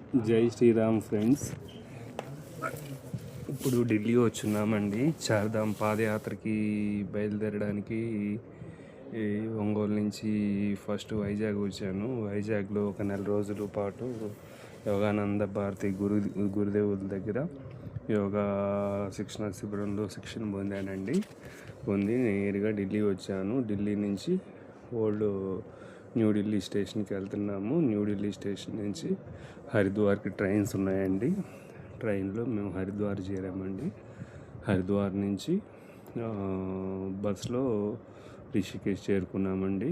జై శ్రీరామ్ ఫ్రెండ్స్. ఇప్పుడు ఢిల్లీ వచ్చున్నామండి. చార్ధామ్ పాదయాత్రకి బయలుదేరడానికి ఈ ఒంగోలు నుంచి ఫస్ట్ వైజాగ్ వచ్చాను. వైజాగ్లో ఒక నెల రోజుల పాటు యోగానంద భారతి గురుదేవుల దగ్గర యోగా శిక్షణ శిబిరంలో శిక్షణ పొంది నేరుగా ఢిల్లీ వచ్చాను. ఢిల్లీ నుంచి న్యూఢిల్లీ స్టేషన్కి వెళ్తున్నాము. న్యూఢిల్లీ స్టేషన్ నుంచి హరిద్వార్కి ట్రైన్స్ ఉన్నాయండి. ట్రైన్లో మేము హరిద్వార్ చేరామండి. హరిద్వార్ నుంచి బస్లో రిషికేశ్ చేరుకున్నామండి.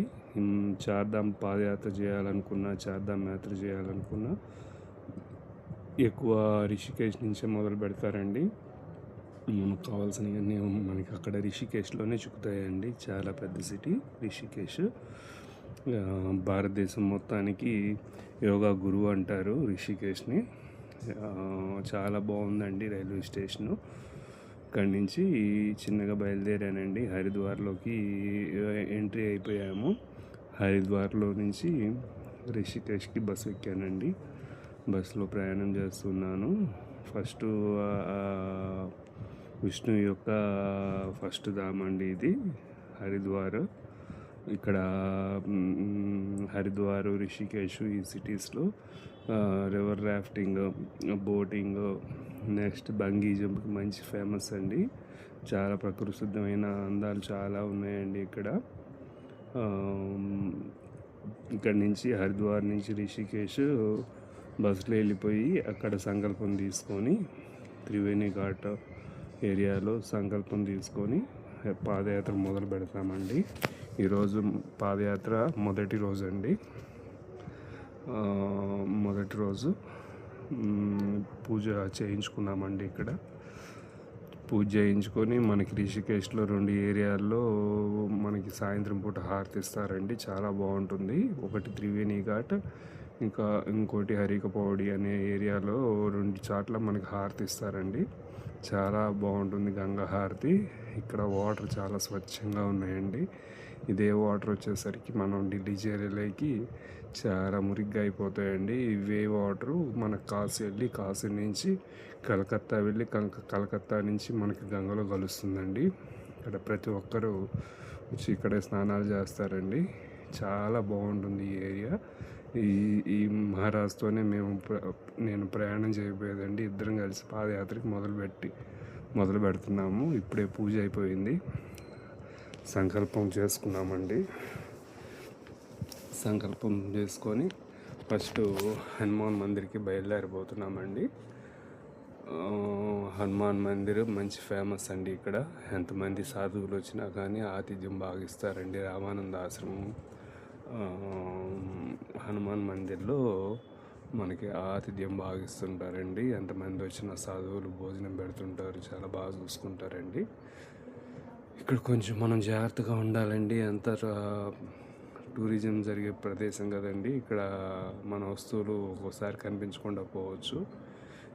చార్ధామ్ పాదయాత్ర చార్ధామ్ యాత్ర చేయాలనుకున్నా ఎక్కువ రిషికేశ్ నుంచే మొదలు పెడతారండి. మనకు కావాల్సినవన్నీ మనకి అక్కడ రిషికేశ్లోనే చిక్కుతాయండి. చాలా పెద్ద సిటీ రిషికేశ్. భారతదేశం మొత్తానికి యోగా గురువు అంటారు రిషికేశ్ని. చాలా బాగుందండి రైల్వే స్టేషను. ఇక్కడి నుంచి చిన్నగా బయలుదేరానండి. హరిద్వార్లోకి ఎంట్రీ అయిపోయాము. హరిద్వార్లో నుంచి రిషికేశ్కి బస్సు ఎక్కానండి. బస్సులో ప్రయాణం చేస్తున్నాను. ఫస్ట్ విష్ణు యొక్క ఫస్ట్ ధామ్ అండి ఇది హరిద్వార్. ఇక్కడ హరిద్వార్, రిషికేశ్ ఈ సిటీస్లో river rafting, boating, next bungee jump మంచి ఫేమస్ అండి. చాలా ప్రకృతిసిద్ధమైన అందాలు చాలా ఉన్నాయండి ఇక్కడ. ఇక్కడి నుంచి హరిద్వార్ నుంచి రిషికేశ్ బస్సులో వెళ్ళిపోయి అక్కడ సంకల్పం తీసుకొని త్రివేణి ఘాట్ ఏరియాలో సంకల్పం తీసుకొని పాదయాత్ర మొదలు పెడతామండి. ఈరోజు పాదయాత్ర మొదటి రోజు అండి. మొదటి రోజు పూజ చేయించుకున్నామండి. ఇక్కడ పూజ చేయించుకొని మనకి రిషికేశ్లో 2 ఏరియాల్లో మనకి సాయంత్రం పూట హారతి ఇస్తారండి. చాలా బాగుంటుంది. ఒకటి త్రివేణి ఘాట్, ఇంకోటి హరికపౌడి అనే ఏరియాలో 2 చోట్ల మనకి హారతి ఇస్తారండి. చాలా బాగుంటుంది గంగా హారతి. ఇక్కడ వాటర్ చాలా స్వచ్ఛంగా ఉన్నాయండి. ఇదే వాటర్ వచ్చేసరికి మనం ఢిల్లీ చేరేలేకి చాలా మురిగ్గా అయిపోతాయండి. ఇవే వాటరు మనకు కాశీ నుంచి కలకత్తా వెళ్ళి కలకత్తా నుంచి మనకి గంగలో కలుస్తుందండి. ఇక్కడ ప్రతి ఒక్కరూ వచ్చి ఇక్కడే స్నానాలు చేస్తారండి. చాలా బాగుంటుంది ఈ ఏరియా. ఈ మహారాజ్తోనే నేను ప్రయాణం చేయబోయేదండి. ఇద్దరం కలిసి పాదయాత్రకి మొదలు పెడుతున్నాము. ఇప్పుడే పూజ అయిపోయింది. సంకల్పం చేసుకున్నామండి. సంకల్పం చేసుకొని ఫస్ట్ హనుమాన్ మందిర్కి బయలుదేరిపోతున్నామండి. హనుమాన్ మందిర్ మంచి ఫేమస్ అండి. ఇక్కడ ఎంతమంది సాధువులు వచ్చినా కానీ ఆతిథ్యం బాగా ఇస్తారండి. రామానంద ఆశ్రమం హనుమాన్ మందిర్లో మనకి ఆతిథ్యం బాగా ఇస్తుంటారండి. ఎంతమంది వచ్చిన సాధువులు భోజనం పెడుతుంటారు. చాలా బాగా చూసుకుంటారండి. ఇక్కడ కొంచెం మనం జాగ్రత్తగా ఉండాలండి. అంత టూరిజం జరిగే ప్రదేశం కదండి. ఇక్కడ మన వస్తువులు ఒక్కోసారి కనిపించకుండా పోవచ్చు.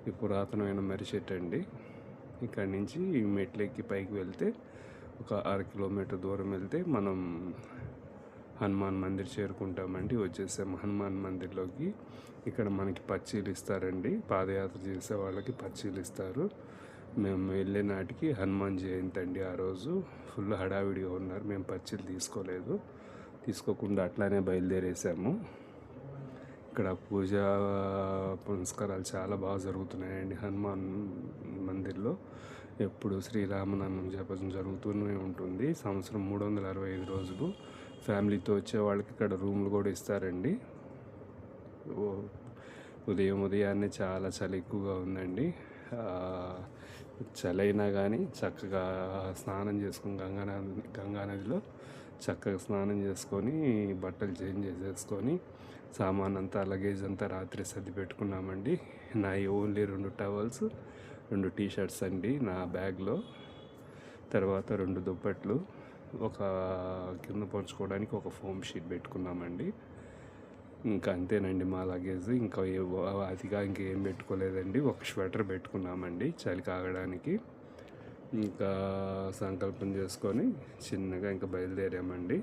ఈ పురాతనమైన మర్రి చెట్టు అండి. ఇక్కడి నుంచి మెట్లెక్కి పైకి వెళ్తే ఒక 1/2 కిలోమీటర్ దూరం వెళ్తే మనం హనుమాన్ మందిర్ చేరుకుంటామండి. వచ్చేసాము హనుమాన్ మందిర్లోకి. ఇక్కడ మనకి పచ్చీలు ఇస్తారండి. పాదయాత్ర చేసే వాళ్ళకి పచ్చీలు ఇస్తారు. మేము వెళ్ళే నాటికి హనుమాన్ జయంతి అండి. ఆ రోజు ఫుల్ హడావిడిగా ఉన్నారు. మేము పచ్చీలు తీసుకోకుండా అట్లానే బయలుదేరేసాము. ఇక్కడ పూజా పునస్కారాలు చాలా బాగా జరుగుతున్నాయండి హనుమాన్ మందిర్లో. ఎప్పుడు శ్రీరామనామం జపం జరుగుతూనే ఉంటుంది. సంవత్సరం 365 రోజులు. ఫ్యామిలీతో వచ్చే వాళ్ళకి ఇక్కడ రూమ్లు కూడా ఇస్తారండి. ఉదయాన్నే చాలా చలి ఎక్కువగా ఉందండి. చలి అయినా కానీ చక్కగా స్నానం చేసుకుని గంగానదిలో చక్కగా స్నానం చేసుకొని బట్టలు చేంజ్ చేసేసుకొని సామాన్ అంతా లగేజ్ అంతా రాత్రి సర్ది పెట్టుకున్నామండి. నా ఓన్లీ 2 టవల్స్, 2 టీషర్ట్స్ అండి నా బ్యాగ్లో. తర్వాత 2 దుప్పట్లు, ఒక కింద పరుచుకోవడానికి ఒక ఫోమ్ షీట్ పెట్టుకున్నామండి. ఇంకా అంతేనండి మా లగేజ్. ఇంకా అతిగా ఇంకేం పెట్టుకోలేదండి. ఒక స్వెటర్ పెట్టుకున్నామండి చలి కాగడానికి. ఇంకా సంకల్పం చేసుకొని చిన్నగా ఇంకా బయలుదేరామండి.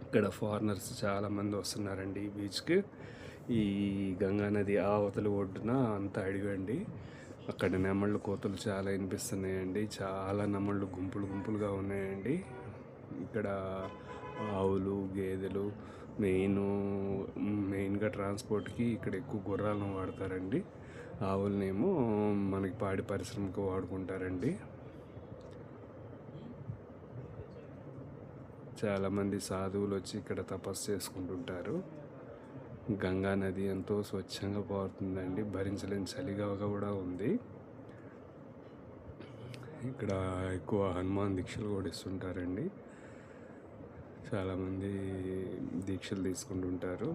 ఇక్కడ ఫారినర్స్ చాలామంది వస్తున్నారండి ఈ బీచ్కి. ఈ గంగా నది అవతలి ఒడ్డున అంత అడివండి. అక్కడ నెమళ్ళు కోతలు చాలా వినిపిస్తున్నాయండి. చాలా నెమళ్ళు గుంపులు గుంపులుగా ఉన్నాయండి. ఇక్కడ ఆవులు, గేదెలు మెయిన్గా ట్రాన్స్పోర్ట్కి ఇక్కడ ఎక్కువ గుర్రాలను వాడతారండి. ఆవులనేమో మనకి పాడి పరిశ్రమకు వాడుకుంటారండి. చాలామంది సాధువులు వచ్చి ఇక్కడ తపస్సు చేసుకుంటుంటారు. గంగా నది ఎంతో స్వచ్ఛంగా పారుతుందండి. భరించలేని చలిగా కూడా ఉంది. ఇక్కడ ఎక్కువ హనుమాన్ దీక్షలు కూడా ఇస్తుంటారండి. చాలామంది దీక్షలు తీసుకుంటుంటారు.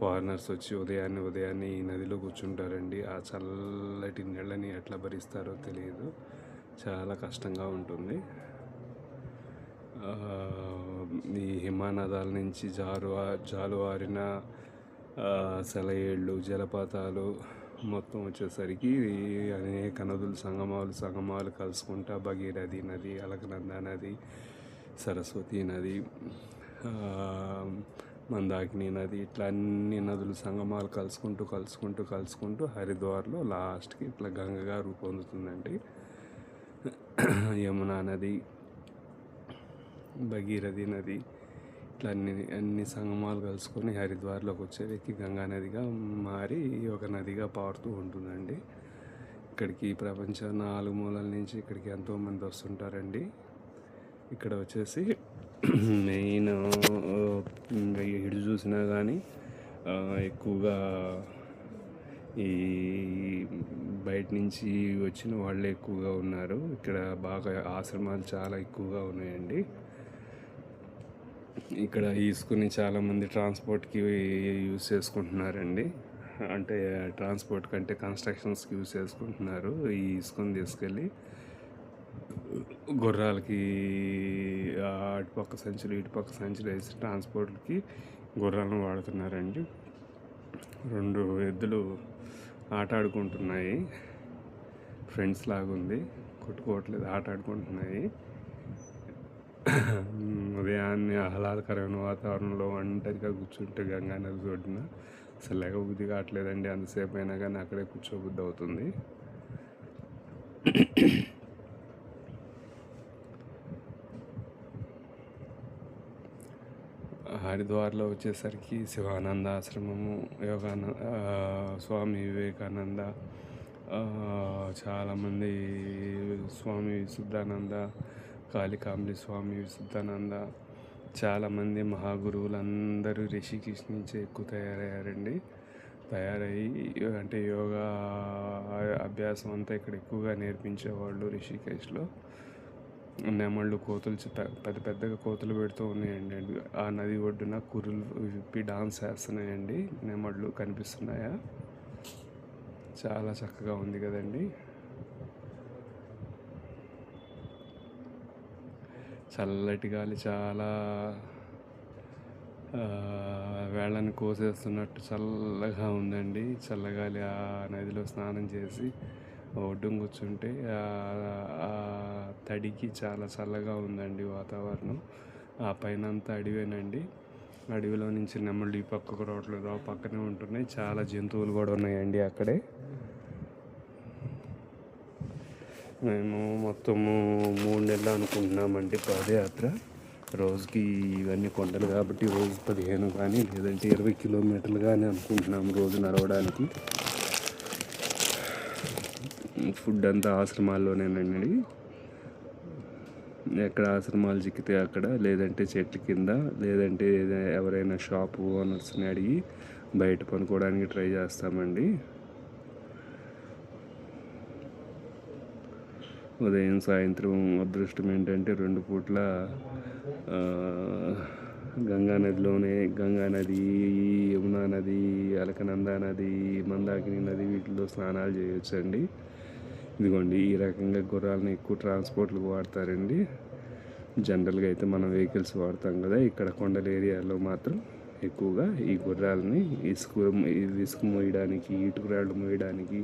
ఫారినర్స్ వచ్చి ఉదయాన్నే ఈ నదిలో కూర్చుంటారండి. ఆ చల్లటి నీళ్ళని ఎట్లా భరిస్తారో తెలియదు. చాలా కష్టంగా ఉంటుంది. ఈ హిమానదాల నుంచి జాలువారిన సెలయేళ్ళు, జలపాతాలు మొత్తం వచ్చేసరికి అనేక నదులు సంగమాలు కలుసుకుంటా భగీరథి నది, అలకనంద నది, సరస్వతి నది, మందాకిని నది, ఇట్లా అన్ని నదులు సంగమాలు కలుసుకుంటూ హరిద్వార్లో లాస్ట్కి ఇట్లా గంగగా రూపొందుతుందండి. యమునా నది, భగీరథి నది, ఇట్లా అన్ని సంగమాలు కలుసుకొని హరిద్వార్లోకి వచ్చేదికి గంగా నదిగా మారి ఒక నదిగా పారుతూ ఉంటుందండి. ఇక్కడికి ప్రపంచం 4 మూలల నుంచి ఇక్కడికి ఎంతోమంది వస్తుంటారండి. ఇక్కడ వచ్చేసి మెయిన్ ఇటు చూసినా కానీ ఎక్కువగా ఈ బయట నుంచి వచ్చిన వాళ్ళే ఎక్కువగా ఉన్నారు. ఇక్కడ బాగా ఆశ్రమాలు చాలా ఎక్కువగా ఉన్నాయండి. ఇక్కడ ఇసుకని చాలామంది ట్రాన్స్పోర్ట్కి యూజ్ చేసుకుంటున్నారండి. అంటే ట్రాన్స్పోర్ట్ కంటే కన్స్ట్రక్షన్స్కి యూజ్ చేసుకుంటున్నారు. ఈ ఇసుకని తీసుకెళ్ళి గుర్రాలకి అటుపక్క సంచులు ఇటుపక్క సంచులు వేసి ట్రాన్స్పోర్ట్కి గుర్రాలను వాడుతున్నారండి. 2 ఎద్దులు ఆట ఆడుకుంటున్నాయి. ఫ్రెండ్స్ లాగుంది, కొట్టుకోవట్లేదు, ఆట ఆడుకుంటున్నాయి. ఉదయాన్నే ఆహ్లాదకరమైన వాతావరణంలో ఒంటరిగా కూర్చుంటే గంగా నది ఒడ్డున అసలు లేకబుద్ధి కావట్లేదండి. అంతసేపు అయినా కానీ అక్కడే కూర్చోబుద్ధి అవుతుంది. హరిద్వార్లో వచ్చేసరికి శివానంద ఆశ్రమము, స్వామి వివేకానంద, చాలామంది స్వామి విశుద్ధానంద, కాళికాంబి స్వామి విశుద్ధానంద, చాలామంది మహాగురువులందరూ రిషికేశ్ నుంచి ఎక్కువ తయారయ్యి అంటే యోగా అభ్యాసం అంతా ఇక్కడ ఎక్కువగా నేర్పించేవాళ్ళు రిషికేశ్లో. నెమళ్ళు కోతులు పెద్దగా కోతులు పెడుతూ ఉన్నాయండి. ఆ నది ఒడ్డున కురులు విప్పి డాన్స్ చేస్తున్నాయండి. నెమళ్ళు కనిపిస్తున్నాయా? చాలా చక్కగా ఉంది కదండి. చల్లటి గాలి చాలా వేళ్ళని కోసేస్తున్నట్టు చల్లగా ఉందండి. చల్లగాలి ఆ నదిలో స్నానం చేసి ఒడ్డున కూర్చుంటే ఆ తడికి చాలా చల్లగా ఉందండి వాతావరణం. ఆ పైన అంతా అడవేనండి. అడవిలో నుంచి నెమళ్ళు ఈ పక్కకు రావట్లేదు, ఆ పక్కనే ఉంటున్నాయి. చాలా జంతువులు కూడా ఉన్నాయండి అక్కడే. మేము మొత్తము 3 నెలలు అనుకుంటున్నామండి పాదయాత్ర. రోజుకి ఇవన్నీ కొండలు కాబట్టి రోజు 15 కానీ లేదంటే 20 కిలోమీటర్లు కానీ అనుకుంటున్నాము రోజు నడవడానికి. ఫుడ్ అంతా ఆశ్రమాల్లోనేనండి. ఎక్కడ ఆశ్రమాలు చిక్కితే అక్కడ, లేదంటే చెట్ల కింద, లేదంటే ఎవరైనా షాపు ఓనర్స్ని అడిగి బయట పనుకోవడానికి ట్రై చేస్తామండి. ఉదయం సాయంత్రం అదృష్టం ఏంటంటే 2 పూట్ల గంగా నది, యమునా నది, అలకనంద నది, మందాకిని నది, వీటిలో స్నానాలు చేయొచ్చండి. ఇదిగోండి, ఈ రకంగా గుర్రాలను ఎక్కువ ట్రాన్స్పోర్ట్లకు వాడతారండి. జనరల్గా అయితే మనం వెహికల్స్ వాడతాం కదా, ఇక్కడ కొండల ఏరియాలో మాత్రం ఎక్కువగా ఈ గుర్రాలని ఇసుక మోయడానికి, ఇటుకరాళ్ళు మోయడానికి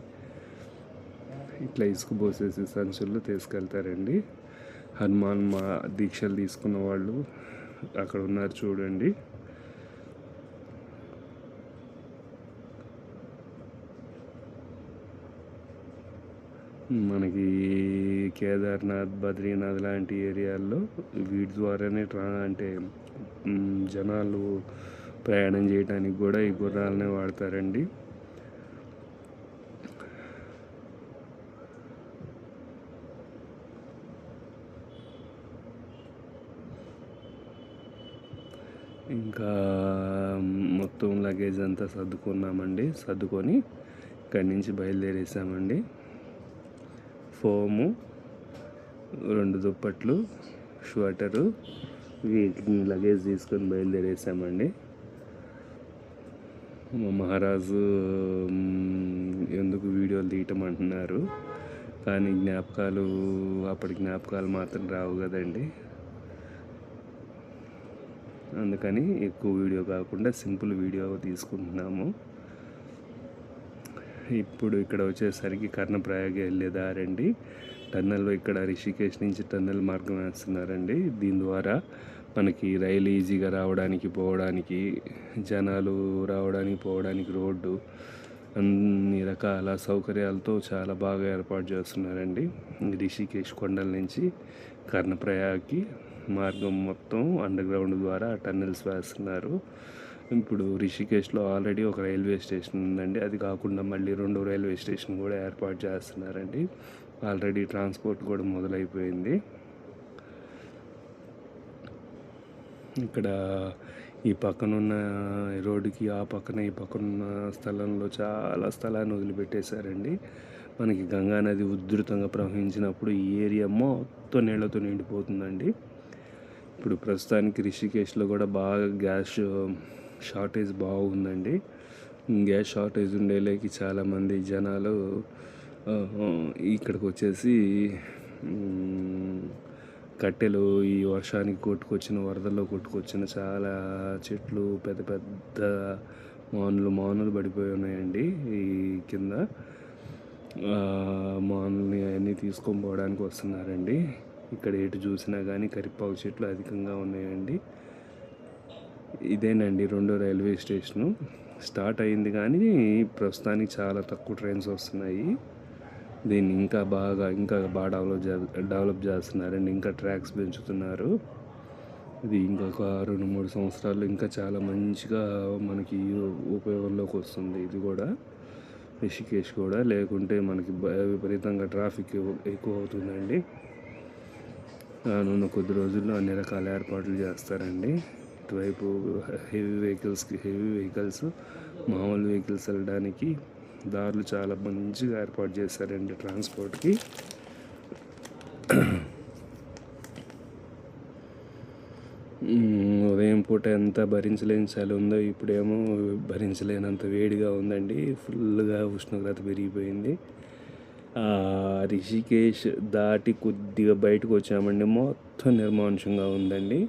ఇట్లా ఇసుక పోసేసి సంచుల్లో తీసుకెళ్తారండి. హనుమాన్ దీక్షలు తీసుకున్న వాళ్ళు అక్కడ ఉన్నారు చూడండి. మనకి కేదార్నాథ్, బద్రీనాథ్ లాంటి ఏరియాల్లో వీటి ద్వారానే అంటే జనాలు ప్రయాణం చేయడానికి కూడా ఈ గుర్రాలనే వాడతారండి. ఇంకా మొత్తం లగేజ్ అంతా సర్దుకున్నామండి. సర్దుకొని ఇక్కడి నుంచి బయలుదేరేసామండి. ఫోము, 2 దుప్పట్లు, స్వెటరు, వీటిని లగేజ్ తీసుకొని బయలుదేరేసామండి. మా మహారాజు ఎందుకు వీడియోలు తీయటం అంటున్నారు, కానీ అప్పటి జ్ఞాపకాలు మాత్రం రావు కదండి. అందుకని ఎక్కువ వీడియో కాకుండా సింపుల్ వీడియో తీసుకుంటున్నాము. ఇప్పుడు ఇక్కడ వచ్చేసరికి కర్ణప్రయాగ వెళ్ళే దారండి. టన్నెల్లో ఇక్కడ రిషికేశ్ నుంచి టన్నెల్ మార్గం వేస్తున్నారండి. దీని ద్వారా మనకి రైలు ఈజీగా రావడానికి పోవడానికి, జనాలు రావడానికి పోవడానికి రోడ్డు అన్ని రకాల సౌకర్యాలతో చాలా బాగా ఏర్పాటు చేస్తున్నారండి. రిషికేశ్ కొండల నుంచి కర్ణప్రయాగ్కి మార్గం మొత్తం అండర్గ్రౌండ్ ద్వారా టన్నెల్స్ వేస్తున్నారు. ఇప్పుడు రిషికేశ్లో ఆల్రెడీ ఒక రైల్వే స్టేషన్ ఉందండి. అది కాకుండా మళ్ళీ 2వ రైల్వే స్టేషన్ కూడా ఏర్పాటు చేస్తున్నారండి. ఆల్రెడీ ట్రాన్స్పోర్ట్ కూడా మొదలైపోయింది. ఇక్కడ ఈ పక్కనున్న రోడ్డుకి ఈ పక్కనున్న స్థలంలో చాలా స్థలాన్ని వదిలిపెట్టేశారండి. మనకి గంగానది ఉధృతంగా ప్రవహించినప్పుడు ఈ ఏరియా మొత్తం నీళ్లతో నిండిపోతుందండి. ఇప్పుడు ప్రస్తుతానికి రిషికేశ్లో కూడా బాగా గ్యాస్ షార్టేజ్ బాగుందండి. గ్యాస్ షార్టేజ్ ఉండేలేకి చాలామంది జనాలు ఇక్కడికి వచ్చేసి కట్టెలు, ఈ వర్షానికి వరదల్లో కొట్టుకొచ్చిన చాలా చెట్లు, పెద్ద పెద్ద మానులు పడిపోయి ఉన్నాయండి. ఈ కింద మానుల్ని అవన్నీ తీసుకొని పోవడానికి వస్తున్నారండి. ఇక్కడ ఎటు చూసినా కానీ కరివేపాకు చెట్లు అధికంగా ఉన్నాయండి. ఇదేనండి 2వ రైల్వే స్టేషను. స్టార్ట్ అయింది కానీ ప్రస్తుతానికి చాలా తక్కువ ట్రైన్స్ వస్తున్నాయి. దీన్ని ఇంకా బాగా డెవలప్ చేస్తున్నారండి. ఇంకా ట్రాక్స్ పెంచుతున్నారు. ఇది ఇంకొక 2-3 సంవత్సరాలు ఇంకా చాలా మంచిగా మనకి ఉపయోగంలోకి వస్తుంది. ఇది కూడా రిషికేశ్ కూడా, లేకుంటే మనకి విపరీతంగా ట్రాఫిక్ ఎక్కువ అవుతుందండి. రానున్న కొద్ది రోజుల్లో అన్ని రకాల ఏర్పాట్లు చేస్తారండి. ఇటువైపు హెవీ వెహికల్స్, మామూలు వెహికల్స్ వెళ్ళడానికి దారులు చాలా మంచిగా ఏర్పాటు చేశారండి ట్రాన్స్పోర్ట్కి. ఉదయం పూట ఎంత భరించలేని చలి ఉందో ఇప్పుడేమో భరించలేనంత వేడిగా ఉందండి. ఫుల్గా ఉష్ణోగ్రత పెరిగిపోయింది. రిషికేశ్ దాటి కొద్దిగా బయటకు వచ్చామండి. మొత్తం నిర్మానుషంగా ఉందండి.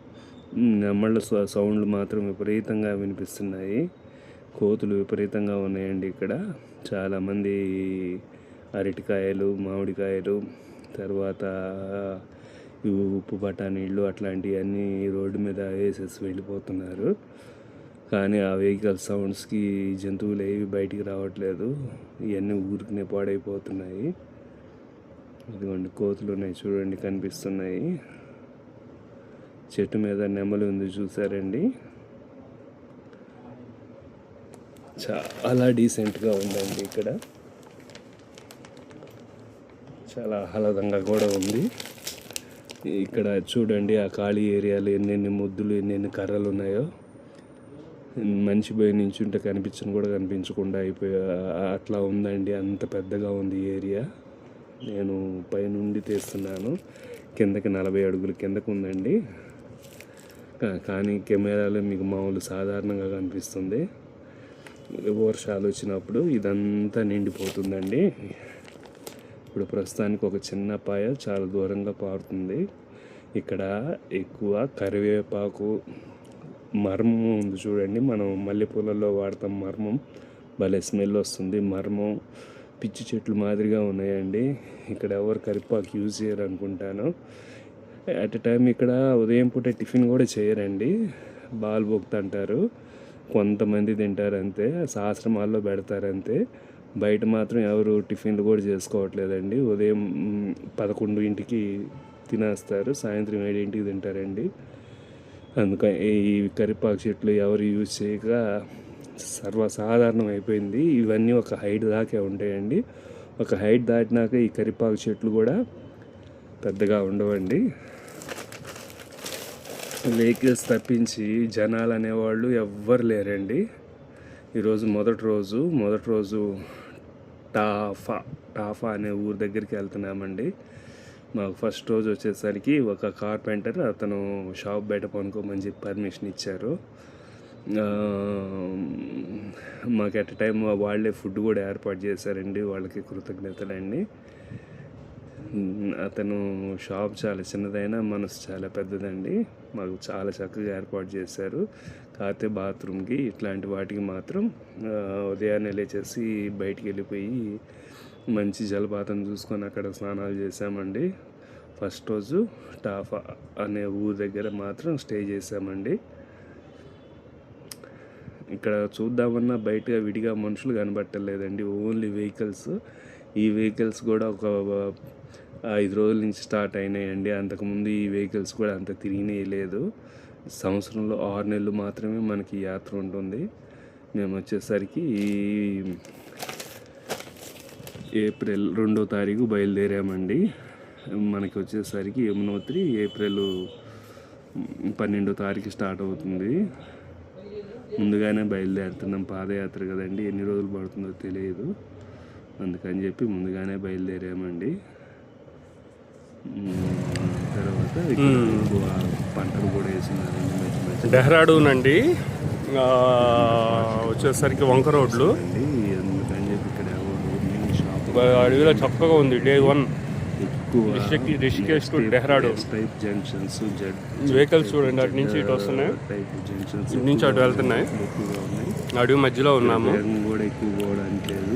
నెమళ్ళ సౌండ్లు మాత్రం విపరీతంగా వినిపిస్తున్నాయి. కోతులు విపరీతంగా ఉన్నాయండి. ఇక్కడ చాలామంది అరటికాయలు, మామిడికాయలు, తర్వాత ఉప్పు బఠానీళ్ళు అట్లాంటివన్నీ రోడ్డు మీద వేసేసి వెళ్ళిపోతున్నారు. కానీ ఆ వెహికల్ సౌండ్స్కి జంతువులు ఏవి బయటికి రావట్లేదు. ఇవన్నీ ఊరికినే పాడైపోతున్నాయి. ఇదిగోండి కోతులు ఉన్నాయి చూడండి, కనిపిస్తున్నాయి. చెట్టు మీద నెమలి ఉంది చూసారండి. చాలా డీసెంట్గా ఉందండి. ఇక్కడ చాలా ఆహ్లాదంగా కూడా ఉంది. ఇక్కడ చూడండి ఆ ఖాళీ ఏరియాలో ఎన్నెన్ని ముద్దులు, ఎన్నెన్ని కర్రలు ఉన్నాయో. మనిషి పోయి నించుంటే కనిపించకుండా అట్లా ఉందండి. అంత పెద్దగా ఉంది ఏరియా. నేను పైనుండి తీస్తున్నాను. కిందకి 40 అడుగులు కిందకు ఉందండి. కానీ కెమెరాలో మీకు మామూలు సాధారణంగా కనిపిస్తుంది. వర్షాలు వచ్చినప్పుడు ఇదంతా నిండిపోతుందండి. ఇప్పుడు ప్రస్తుతానికి ఒక చిన్న పాయ చాలా దూరంగా పారుతుంది. ఇక్కడ ఎక్కువ కరివేపాకు, మర్మం ఉంది చూడండి. మనం మల్లెపూలలో వాడతాం మర్మం. భలే స్మెల్ వస్తుంది. మర్మం, పిచ్చి చెట్లు మాదిరిగా ఉన్నాయండి. ఇక్కడ ఎవరు కరివేపాకు యూజ్ చేయరు అనుకుంటాను. అట్ ఎ టైం ఇక్కడ ఉదయం పూట టిఫిన్ కూడా చేయరండి. బాల్ బొక్త అంటారు. కొంతమంది తింటారు అంతే. ఆశ్రమాల్లో పెడతారంతే. బయట మాత్రం ఎవరు టిఫిన్లు కూడా చేసుకోవట్లేదండి. ఉదయం 11ంటికి తినేస్తారు, సాయంత్రం 7ంటికి తింటారండి. అందుకని ఈ కరివేపాకు చెట్లు ఎవరు యూజ్ చేయక సర్వసాధారణం అయిపోయింది. ఇవన్నీ ఒక హైట్ దాకే ఉంటాయండి. ఒక హైట్ దాటినాక ఈ కరివేపాకు చెట్లు కూడా పెద్దగా ఉండవండి. వెహికల్స్ తప్పించి జనాలు అనేవాళ్ళు ఎవ్వరు లేరండి. ఈరోజు మొదటి రోజు టాఫా అనే ఊరు దగ్గరికి వెళ్తున్నామండి. మాకు ఫస్ట్ రోజు వచ్చేసరికి ఒక కార్పెంటర్ అతను షాప్ బయట పనుకోమని చెప్పి పర్మిషన్ ఇచ్చారు. మాకు ఎట్ టైం వాళ్ళే ఫుడ్ కూడా ఏర్పాటు చేశారండి. వాళ్ళకి కృతజ్ఞతలండి. అతను షాప్ చాలా చిన్నదైనా మనసు చాలా పెద్దదండి. మాకు చాలా చక్కగా ఏర్పాటు చేశారు. కాకపోతే బాత్రూమ్కి ఇట్లాంటి వాటికి మాత్రం ఉదయాన్నే లేచేసి బయటికి వెళ్ళిపోయి మంచి జలపాతం చూసుకొని అక్కడ స్నానాలు చేసామండి. ఫస్ట్ రోజు టాఫా అనే ఊరు దగ్గర మాత్రం స్టే చేసామండి. ఇక్కడ చూద్దామన్నా బయట విడిగా మనుషులు కనబట్టలేదండి, ఓన్లీ వెహికల్స్. ఈ వెహికల్స్ కూడా ఒక 5 రోజుల నుంచి స్టార్ట్ అయినాయండి. అంతకుముందు ఈ వెహికల్స్ కూడా అంత తిరిగినాయి లేదు. సంవత్సరంలో 6 నెలలు మాత్రమే మనకి యాత్ర ఉంటుంది. మేము వచ్చేసరికి ఏప్రిల్ 2వ తారీఖు బయలుదేరామండి. మనకి వచ్చేసరికి యమునోత్రి ఏప్రిల్ 12వ తారీఖు స్టార్ట్ అవుతుంది. ముందుగానే బయలుదేరుతున్నాం, పాదయాత్ర కదండి, ఎన్ని రోజులు పడుతుందో తెలియదు. అందుకని చెప్పి ముందుగానే బయలుదేరామండి. తర్వాత పంటలు కూడా వేసినారండి మంచి మంచి. డెహ్రాడూన్ అండి వచ్చేసరికి వంక రోడ్లు అండి. అందుకని చెప్పి ఇక్కడ షాప్ అడవిలో చక్కగా ఉంది. Day 1 ఎక్కువ Rishikesh to Dehradun type junctions, vehicles చూడండి అటు నుంచి ఇటు వస్తున్నాయి, టైప్ జంక్షన్స్ ఇటు నుంచి అటు వెళ్తున్నాయి. ఎక్కువగా ఉన్నాయి. అడవి మధ్యలో ఉన్నాము. కూడా ఎక్కువ పోవడానికి లేదు.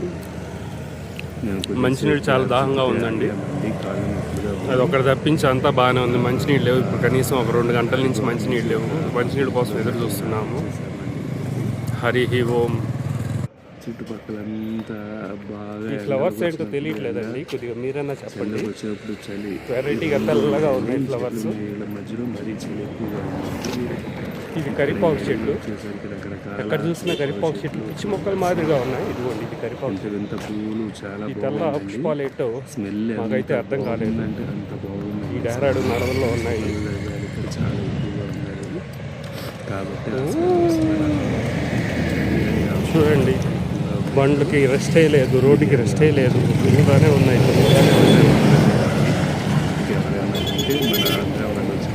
మంచినీళ్ళు చాలా దాహంగా ఉందండి. అది ఒకటి తప్పించి అంతా బాగానే ఉంది. మంచినీళ్ళు లేవు ఇప్పుడు, కనీసం ఒక 2 గంటల నుంచి మంచినీళ్ళు లేవు. మంచినీళ్ళ కోసం ఎదురు చూస్తున్నాము. హరి ఓం. చుట్టుపక్కలంతా బాగా ఈ ఫ్లవర్స్ ఏంటో తెలియట్లేదండి, కొద్దిగా మీరన్నా చెప్పండి. వచ్చినప్పుడు చలి వెరైటీగా తెల్లగా ఉన్నాయి ఫ్లవర్స్. మధ్యలో మరీ చలి ఎక్కువగా ఉంది. ఇది కరివేపాకు చెట్లు, వచ్చేసరికి రకరకాల ఎక్కడ చూసినా కరివేపాకు చెట్లు పిచ్చి మొక్కలు మాదిరిగా ఉన్నాయి. ఇదిగోండి ఇది కరివేపాకు. ఇంత పూలు చాలా ఈ తెల్ల పుష్పాలు ఏంటో స్మెల్ మాకైతే అర్థం కాలేదు. అంటే అంత బాగుంది. ఈ డెహ్రాడూన్ అడవుల్లో ఉన్నాయి. ఇక్కడ చాలా ఎక్కువగా ఉన్నాయి కాబట్టి చూడండి, బండ్లకి రెస్టే లేదు, రోడ్డుకి రెస్టే లేదు, ఇలానే ఉన్నాయి. ఎవరైనా మన ఆంధ్ర వాళ్ళు వచ్చి